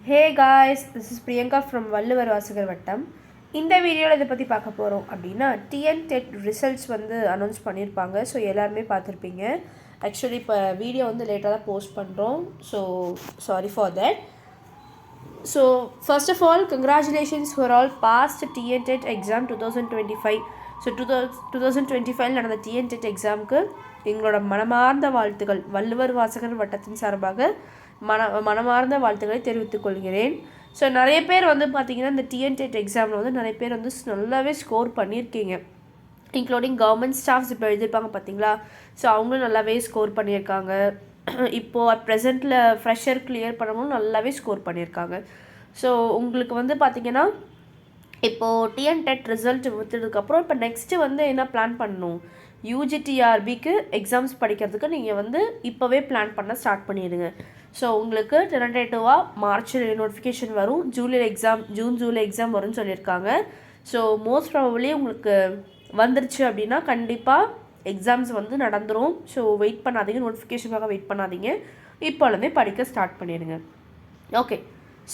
Hey guys, this is Priyanka from Valluvar வாசகர் வட்டம். இந்த வீடியோவில் இதை பற்றி பார்க்க போகிறோம் அப்படின்னா டிஎன் டெட் ரிசல்ட்ஸ் வந்து அனௌன்ஸ் பண்ணியிருப்பாங்க. ஸோ எல்லாருமே பார்த்துருப்பீங்க. ஆக்சுவலி இப்போ வீடியோ வந்து லேட்டாக தான் போஸ்ட் பண்ணுறோம். So sorry for that. So first of all congratulations for all passed TN TET exam 2025. So 2025 நடந்த டிஎன் டெட் எக்ஸாமுக்கு எங்களோட மனமார்ந்த வாழ்த்துக்கள் வள்ளுவர் வாசகர் வட்டத்தின் சார்பாக மனமார்ந்த வாழ்த்துக்களை தெரிவித்துக் கொள்கிறேன். ஸோ நிறைய பேர் வந்து பார்த்திங்கன்னா இந்த டிஎன் டெட் எக்ஸாமில் வந்து நிறைய பேர் வந்து நல்லாவே ஸ்கோர் பண்ணியிருக்கீங்க. இன்க்ளூடிங் கவர்மெண்ட் ஸ்டாஃப்ஸ் இப்போ எழுதியிருப்பாங்க பார்த்தீங்களா. ஸோ அவங்களும் நல்லாவே ஸ்கோர் பண்ணியிருக்காங்க. இப்போது அட் ப்ரெசென்ட்டில் ஃப்ரெஷர் கிளியர் பண்ணவங்களும் நல்லாவே ஸ்கோர் பண்ணியிருக்காங்க. ஸோ உங்களுக்கு வந்து பார்த்திங்கன்னா இப்போது டிஎன் டெட் ரிசல்ட் விட்டதுக்கப்புறம் இப்போ நெக்ஸ்ட்டு வந்து என்ன பிளான் பண்ணணும், யூஜிடிஆர்பிக்கு எக்ஸாம்ஸ் படிக்கிறதுக்கு நீங்கள் வந்து இப்போவே பிளான் பண்ண ஸ்டார்ட் பண்ணிடுங்க. ஸோ உங்களுக்கு டென்டேட்டிவாக மார்ச்சில் நோட்டிஃபிகேஷன் வரும், ஜூலை எக்ஸாம் வரும்னு சொல்லியிருக்காங்க. ஸோ மோஸ்ட் ப்ராபபிளி உங்களுக்கு வந்துருச்சு அப்படின்னா கண்டிப்பாக எக்ஸாம்ஸ் வந்து நடந்துடும். ஸோ வெயிட் பண்ணாதீங்க, நோட்டிஃபிகேஷனுக்காக வெயிட் பண்ணாதீங்க, இப்போலேருந்தே படிக்க ஸ்டார்ட் பண்ணிடுங்க. ஓகே,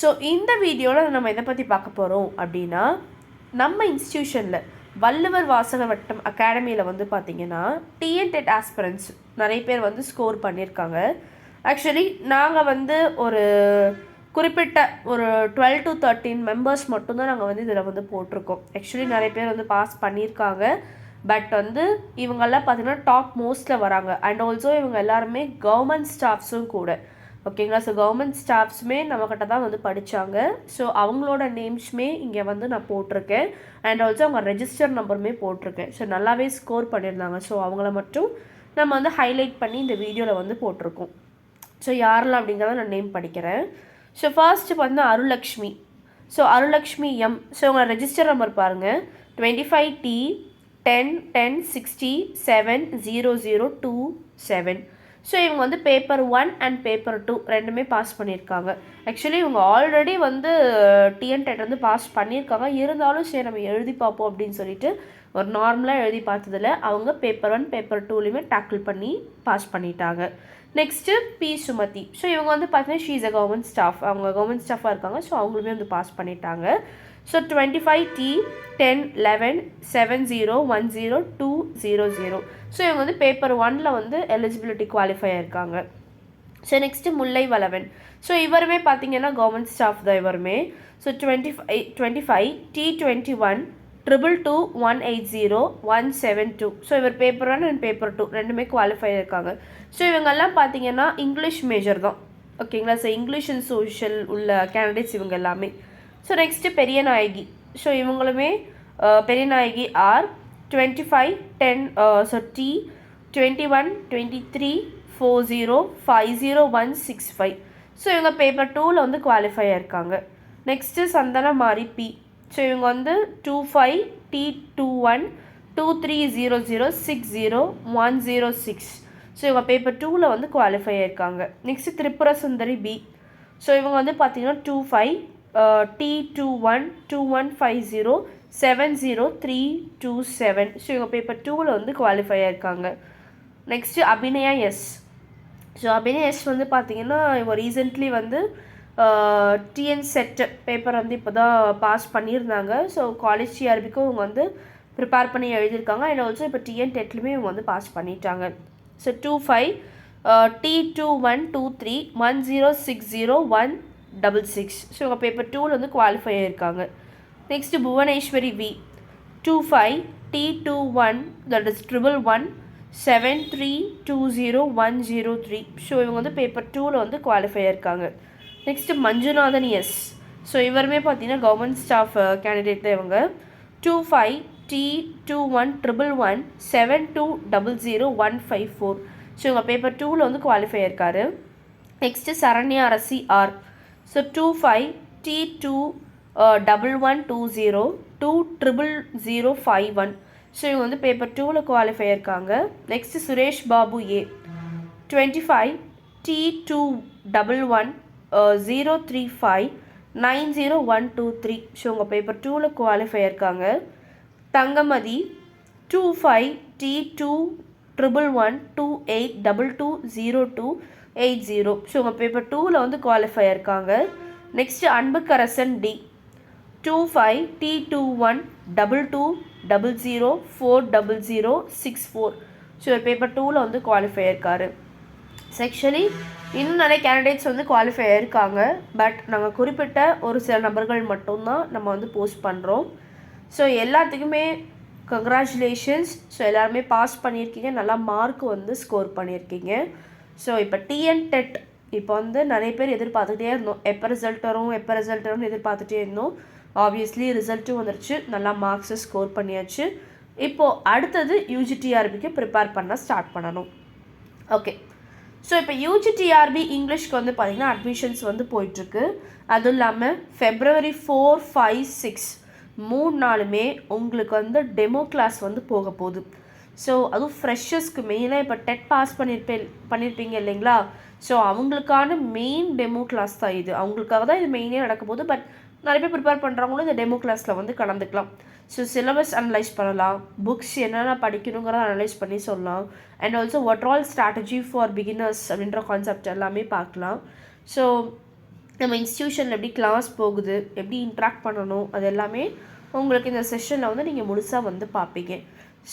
ஸோ இந்த வீடியோவில் நம்ம எதை பற்றி பார்க்க போகிறோம் அப்படின்னா நம்ம இன்ஸ்டியூஷனில் வள்ளுவர் வாசகர் வட்டம் அகாடமியில் வந்து பார்த்திங்கன்னா டிஎன் டெட் ஆஸ்பிரன்ஸ் நிறைய பேர் வந்து ஸ்கோர் பண்ணியிருக்காங்க. ஆக்சுவலி நாங்கள் வந்து ஒரு குறிப்பிட்ட ஒரு 12 to 13 மெம்பர்ஸ் மட்டும்தான் நாங்கள் வந்து இதில் வந்து போட்டிருக்கோம். ஆக்சுவலி நிறைய பேர் வந்து பாஸ் பண்ணியிருக்காங்க. பட் வந்து இவங்கெல்லாம் பார்த்திங்கன்னா டாப் மோஸ்ட்டில் வராங்க. அண்ட் ஆல்சோ இவங்க எல்லாருமே கவர்மெண்ட் ஸ்டாஃப்ஸும் கூட. ஓகேங்களா. ஸோ கவர்மெண்ட் ஸ்டாஃப்ஸுமே நம்மக்கிட்ட தான் வந்து படித்தாங்க. ஸோ அவங்களோட நேம்ஸுமே இங்கே வந்து நான் போட்டிருக்கேன். அண்ட் ஆல்சோ அவங்க ரெஜிஸ்டர் நம்பருமே போட்டிருக்கேன். ஸோ நல்லாவே ஸ்கோர் பண்ணியிருந்தாங்க. ஸோ அவங்கள மட்டும் நம்ம வந்து ஹைலைட் பண்ணி இந்த வீடியோவில் வந்து போட்டிருக்கோம். ஸோ யாரெல்லாம் அப்படிங்கிறத நான் நேம் படிக்கிறேன். ஸோ ஃபர்ஸ்ட்டு வந்து Arullakshmi. So Arullakshmi M. So உங்களை ரெஜிஸ்டர் நம்பர் பாருங்கள், 25T 10-10-67-0027. ஸோ இவங்க வந்து பேப்பர் 1 அண்ட் பேப்பர் 2 ரெண்டுமே பாஸ் பண்ணியிருக்காங்க. ஆக்சுவலி இவங்க ஆல்ரெடி வந்து டிஎன் டெட் வந்து பாஸ் பண்ணியிருக்காங்க. இருந்தாலும் சரி நம்ம எழுதி பார்ப்போம் அப்படின்னு சொல்லிட்டு ஒரு நார்மலாக எழுதி பார்த்ததில் அவங்க பேப்பர் 1 பேப்பர் 2லையுமே டேக்கிள் பண்ணி பாஸ் பண்ணிட்டாங்க. Next P Sumathi. ஸோ இவங்க வந்து பார்த்தீங்கன்னா she is a government staff, அவங்க கவர்மெண்ட் ஸ்டாஃபாக இருக்காங்க. ஸோ அவங்களுமே வந்து பாஸ் பண்ணிட்டாங்க. So 25T 10-11-70-10-200. ஸோ இவங்க வந்து பேப்பர் 1ல் வந்து எலிஜிபிலிட்டி குவாலிஃபை ஆயிருக்காங்க. So next Mullai Valavan. So இவருமே பார்த்தீங்கன்னா கவர்மெண்ட் ஸ்டாஃப் தான் இவருமே. So 25T 21-222-180-172. ஸோ இவர் பேப்பர் 1 அண்ட் பேப்பர் 2 ரெண்டுமே குவாலிஃபை இருக்காங்க. ஸோ இவங்கெல்லாம் பார்த்தீங்கன்னா இங்கிலீஷ் மேஜர் தான். ஓகேங்களா. ஸோ இங்கிலீஷ் அண்ட் சோஷியல் உள்ள கேண்டிடேட்ஸ் இவங்க எல்லாமே. So next Periyanayaki. ஸோ இவங்களுமே பெரியநாயகி ஆர் 25-10 T 21-23-40-50-165. ஸோ இவங்க பேப்பர் 2வில் வந்து குவாலிஃபை ஆயிருக்காங்க. Next Santhanamari B. ஸோ இவங்க வந்து 25T 21-2300-60-106. ஸோ இவங்க பேப்பர் 2வில் வந்து குவாலிஃபை ஆயிருக்காங்க. Next Tripura Sundari B. So இவங்க வந்து பார்த்தீங்கன்னா 25T 21-2150-70327. ஸோ இவங்க பேப்பர் 2வில் வந்து குவாலிஃபை ஆயிருக்காங்க. Next Abhinaya S. So Abhinaya S வந்து பார்த்தீங்கன்னா இவங்க ரீசெண்ட்லி வந்து டிஎன் செட் பேப்பர் வந்து இப்போ தான் பாஸ் பண்ணியிருந்தாங்க. ஸோ காலேஜ் டிஆர்பிக்கும் இவங்க வந்து ப்ரிப்பேர் பண்ணி எழுதியிருக்காங்க. அண்ட் ஆல்சோ இப்போ டிஎன் டெட்லுமே இவங்க வந்து பாஸ் பண்ணிட்டாங்க. So 25T 21-1060-166. ஸோ இவங்க பேப்பர் 2வில் வந்து குவாலிஃபை ஆயிருக்காங்க. Next Bhuvaneswari we. 25T 21-111-7320-103. So இவங்க வந்து பேப்பர் 2வில் வந்து குவாலிஃபை ஆயிருக்காங்க. Next Manjunathan S. ஸோ இவருமே பார்த்தீங்கன்னா கவர்மெண்ட் ஸ்டாஃப் கேண்டிடேட் தான் இவங்க. 25T 21-11-7200-154. ஸோ இவங்க பேப்பர் 2வில் வந்து குவாலிஃபை ஆயிருக்காரு. நெக்ஸ்ட்டு சரண்யா அரசி ஆர். So 25T 21-20-200-051. ஸோ இவங்க வந்து பேப்பர் 2வில் குவாலிஃபை ஆயிருக்காங்க. நெக்ஸ்ட்டு சுரேஷ் பாபு ஏ. 25T 21-035-90123. ஸோ உங்கள் பேப்பர் 2வில் குவாலிஃபை ஆயிருக்காங்க. தங்கமதி 25T 21-11-28-2202-80. ஸோ உங்கள் பேப்பர் 2வில் வந்து குவாலிஃபை ஆயிருக்காங்க. Next Anbukkarasan D 25T2122004064. So paper 2ல் வந்து குவாலிஃபை இருக்கார். ஆக்சுவலி இன்னும் நிறைய கேண்டிடேட்ஸ் வந்து குவாலிஃபை ஆயிருக்காங்க. பட் நாங்கள் குறிப்பிட்ட ஒரு சில நபர்கள் மட்டும்தான் நம்ம வந்து போஸ்ட் பண்ணுறோம். ஸோ எல்லாத்துக்குமே கங்க்ராச்சுலேஷன்ஸ். ஸோ எல்லாருமே பாஸ் பண்ணியிருக்கீங்க, நல்லா மார்க் வந்து ஸ்கோர் பண்ணியிருக்கீங்க. ஸோ இப்போ டிஎன் டெட் இப்போ வந்து நிறைய பேர் எதிர்பார்த்துக்கிட்டே இருந்தோம், எப்போ ரிசல்ட் வரும்னு எதிர்பார்த்துட்டே இருந்தோம். ஆப்வியஸ்லி ரிசல்ட்டும் வந்துருச்சு, நல்லா மார்க்ஸை ஸ்கோர் பண்ணியாச்சு. இப்போது அடுத்தது யூஜிடிஆர்பிக்கு ப்ரிப்பேர் பண்ண ஸ்டார்ட் பண்ணணும். ஓகே, ஸோ இப்போ யூஜிடிஆர்பி இங்கிலீஷ்க்கு வந்து பார்த்திங்கன்னா அட்மிஷன்ஸ் வந்து போயிட்டுருக்கு. அதுவும் இல்லாமல் February 4, 5, 6 3 நாளுமே உங்களுக்கு வந்து டெமோ கிளாஸ் வந்து போக போகுது. ஸோ அதுவும் ஃப்ரெஷர்ஸ்க்கு மெயினாக இப்போ டெட் பாஸ் பண்ணியிருப்பீங்க இல்லைங்களா? ஸோ அவங்களுக்கான மெயின் டெமோ கிளாஸ் தான் இது. அவங்களுக்காக தான் இது மெயினே நடக்க போகுது. பட் நிறைய பேர் ப்ரிப்பேர் பண்ணுறவங்களும் இந்த டெமோ கிளாஸில் வந்து கலந்துக்கலாம். ஸோ சிலபஸ் அனலைஸ் பண்ணலாம், புக்ஸ் என்னென்ன படிக்கணுங்கிறத அனலைஸ் பண்ணி சொல்லலாம். And also what all strategy for beginners அப்படின்ற கான்செப்ட் எல்லாமே பார்க்கலாம். ஸோ நம்ம இன்ஸ்டியூஷனில் எப்படி கிளாஸ் போகுது, எப்படி இன்ட்ராக்ட் பண்ணணும், அது எல்லாமே உங்களுக்கு இந்த செஷனில் வந்து நீங்கள் முழுசாக வந்து பார்ப்பீங்க.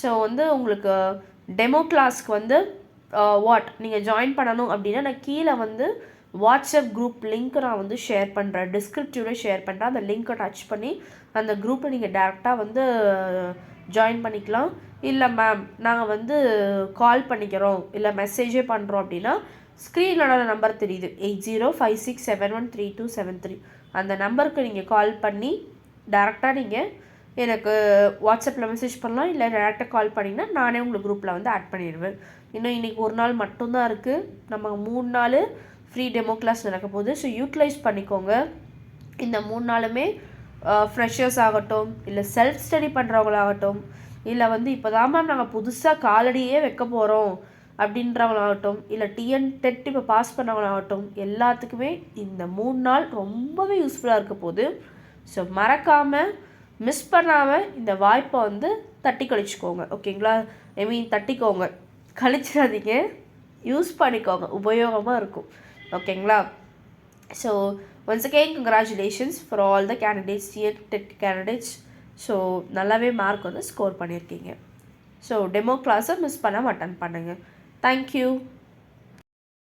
ஸோ வந்து உங்களுக்கு டெமோ கிளாஸ்க்கு வந்து நீங்கள் ஜாயின் பண்ணணும் அப்படின்னா நான் கீழே வந்து வாட்ஸ்அப் குரூப் லிங்க் நான் வந்து ஷேர் பண்ணுறேன், டிஸ்கிரிப்டிவில் ஷேர் பண்ணுறேன். அந்த லிங்க்கை டச் பண்ணி அந்த குரூப்பில் நீங்கள் டேரெக்டாக வந்து ஜாயின் பண்ணிக்கலாம். இல்லை மேம் நாங்கள் வந்து கால் பண்ணிக்கிறோம், இல்லை மெசேஜே பண்ணுறோம் அப்படின்னா ஸ்க்ரீனோட நம்பர் தெரியுது 8056713273. அந்த நம்பருக்கு நீங்கள் கால் பண்ணி டேரெக்டாக நீங்கள் எனக்கு வாட்ஸ்அப்பில் மெசேஜ் பண்ணலாம், இல்லை டேரெக்டாக கால் பண்ணிங்கன்னா நானே உங்களுக்கு குரூப்பில் வந்து ஆட் பண்ணிடுவேன். இன்னும் இன்றைக்கி ஒரு நாள் மட்டும்தான் இருக்குது, நம்ம 3 நாள் ஃப்ரீ டெமோ கிளாஸ் நடக்க போகுது. ஸோ யூட்டிலைஸ் பண்ணிக்கோங்க. இந்த 3 நாளுமே ஃப்ரெஷர்ஸ் ஆகட்டும், இல்லை செல்ஃப் ஸ்டடி பண்ணுறவங்களாகட்டும், இல்லை வந்து இப்போ தான் மேம் நாங்கள் புதுசாக காலடியே வைக்க போகிறோம் அப்படின்றவங்களாகட்டும், இல்லை டிஎன் டெட் இப்போ பாஸ் பண்ணவங்களாகட்டும், எல்லாத்துக்குமே இந்த 3 நாள் ரொம்பவே யூஸ்ஃபுல்லாக இருக்க போகுது. ஸோ மறக்காமல் மிஸ் பண்ணாமல் இந்த வாய்ப்பை வந்து தட்டி கழிச்சிக்கோங்க. ஓகேங்களா? தட்டிக்கோங்க, கழிச்சிடாதீங்க, யூஸ் பண்ணிக்கோங்க, உபயோகமாக இருக்கும். ஓகேங்களா? So once again congratulations for all the candidates, TN dead candidates. So நல்லாவே மார்க் வந்து ஸ்கோர் பண்ணியிருக்கீங்க. ஸோ டெமோ கிளாஸை மிஸ் பண்ணாமல் அட்டன் பண்ணுங்கள். தேங்க்யூ.